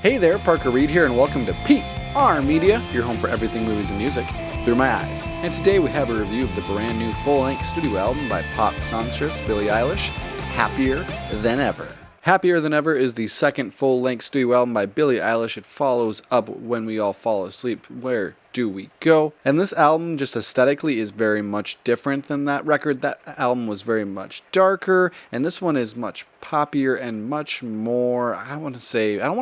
Hey there, Parker Reed here, and welcome to PR Media, your home for everything movies and music through my eyes. And today we have a review of the brand new full-length studio album by pop songstress Billie Eilish, Happier Than Ever. Happier Than Ever is the second full-length studio album by Billie Eilish. It follows up When We All Fall Asleep, Where Do We Go? And this album, just aesthetically, is very much different than that record. That album was very much darker, and this one is much poppier and much more, I don't want to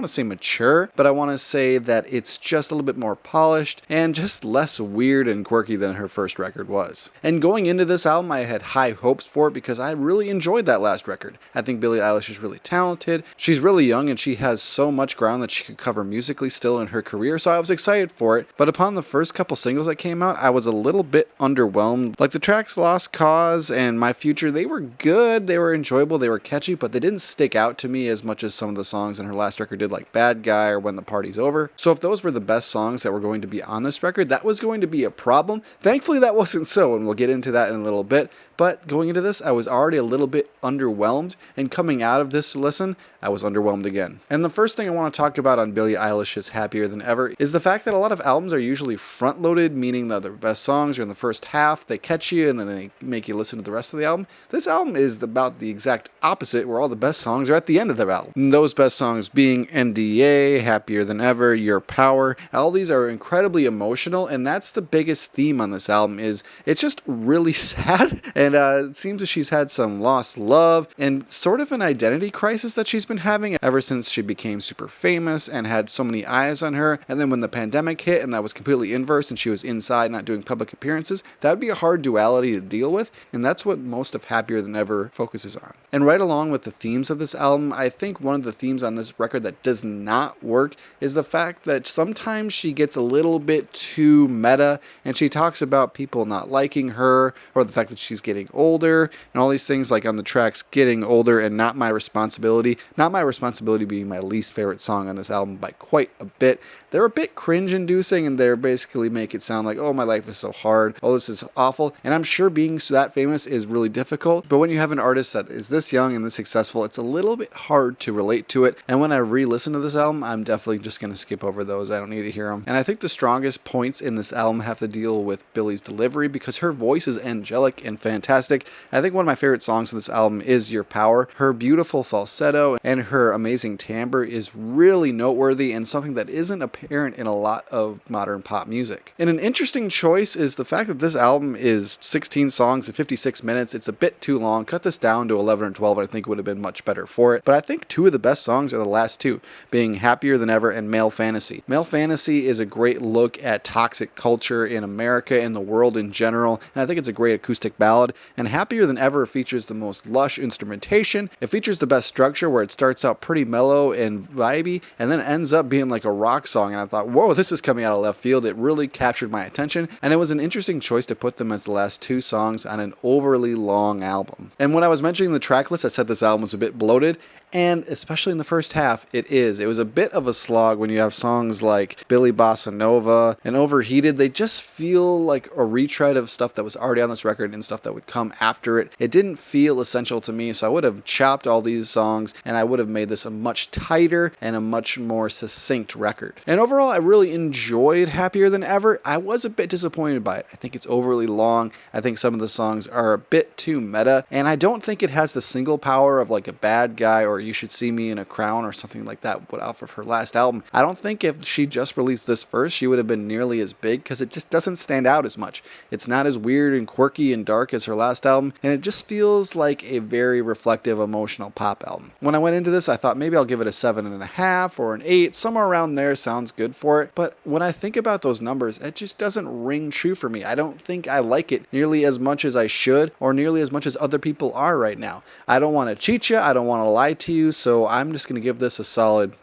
say mature, but I want to say that it's just a little bit more polished and just less weird and quirky than her first record was. And going into this album, I had high hopes for it because I really enjoyed that last record. I think Billie Eilish is really talented. She's really young and she has so much ground that she could cover musically still in her career, so I was excited for it. But upon the first couple singles that came out, I was a little bit underwhelmed. Like the tracks Lost Cause and My Future, they were good, they were enjoyable, they were catchy, but they didn't stick out to me as much as some of the songs in her last record did, like Bad Guy or When the Party's Over. So if those were the best songs that were going to be on this record, that was going to be a problem. Thankfully that wasn't so, and we'll get into that in a little bit. But going into this, I was already a little bit underwhelmed, and coming out of this listen, I was underwhelmed again. And the first thing I want to talk about on Billie Eilish's Happier Than Ever is the fact that a lot of albums are usually front-loaded, meaning that their best songs are in the first half, they catch you, and then they make you listen to the rest of the album. This album is about the exact opposite, where all the best songs are at the end of the album. And those best songs being NDA, Happier Than Ever, Your Power. All these are incredibly emotional, and that's the biggest theme on this album. Is it's just really sad, and it seems that she's had some lost love and sort of an identity crisis that she's been having ever since she became super famous and had so many eyes on her. And then when the pandemic hit and that was completely inverse and she was inside not doing public appearances, that would be a hard duality to deal with, and that's what most of Happier Than Ever focuses on. And right along with the themes of this album, I think one of the themes on this record that does not work is the fact that sometimes she gets a little bit too meta, and she talks about people not liking her, or the fact that she's getting older, and all these things, like on the tracks Getting Older and Not My Responsibility. Not My Responsibility being my least favorite song on this album by quite a bit. They're a bit cringe-inducing, and they're basically make it sound like, oh, my life is so hard, oh, this is awful. And I'm sure being that famous is really difficult, but when you have an artist that is this young and this successful, it's a little bit hard to relate to it. And when I re-listen to this album, I'm definitely just going to skip over those. I don't need to hear them. And I think the strongest points in this album have to deal with Billie's delivery, because her voice is angelic and fantastic. I think one of my favorite songs on this album is Your Power. Her beautiful falsetto and her amazing timbre is really noteworthy and something that isn't apparent in a lot of modern pop music. And an interesting choice is the fact that this album is 16 songs and 56 minutes. It's a bit too long. Cut this down to 11 or 12, I think would have been much better for it. But I think two of the best songs are the last two, being Happier Than Ever and Male Fantasy. Male Fantasy is a great look at toxic culture in America and the world in general, and I think it's a great acoustic ballad. And Happier Than Ever features the most lush instrumentation. It features the best structure, where it starts out pretty mellow and vibey, and then ends up being like a rock song. And I thought, whoa, this is coming out of left field. It really captured my attention, and it was an interesting choice to put them as the last two songs on an overly long album. And when I was mentioning the track list, I said this album was a bit bloated, and especially in the first half, it is. It was a bit of a slog when you have songs like Billy Bossa Nova and Overheated. They just feel like a retread of stuff that was already on this record and stuff that would come after it. It didn't feel essential to me, so I would have chopped all these songs, and I would have made this a much tighter and a much more succinct record. And overall, I really enjoyed Happier Than Ever. I was a bit disappointed by it. I think it's overly long. I think some of the songs are a bit too meta, and I don't think it has the single power of like a Bad Guy or You Should See Me in a Crown or something like that would off of her last album. I don't think if she just released this first, she would have been nearly as big, because it just doesn't stand out as much. It's not as weird and quirky and dark as her last album, and it just feels like a very reflective, emotional pop album. When I went into this, I thought maybe I'll give it a 7.5 or an 8, somewhere around there sounds good for it. But when I think about those numbers, it just doesn't ring true for me. I don't think I like it nearly as much as I should, or nearly as much as other people are right now. I don't want to cheat you, I don't want to lie to you, so I'm just going to give this a solid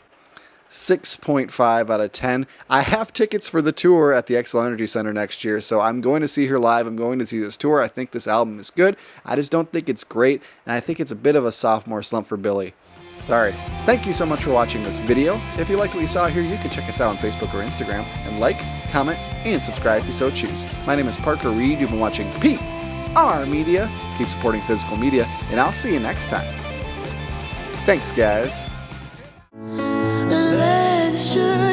6.5 out of 10. I have tickets for the tour at the Xcel Energy Center next year, so I'm going to see her live. I'm going to see this tour. I think this album is good. I just don't think it's great, and I think it's a bit of a sophomore slump for Billie. Sorry. Thank you so much for watching this video. If you like what you saw here, you can check us out on Facebook or Instagram, and like, comment, and subscribe if you so choose. My name is Parker Reed. You've been watching PR Media. Keep supporting physical media, and I'll see you next time. Thanks, guys. Let should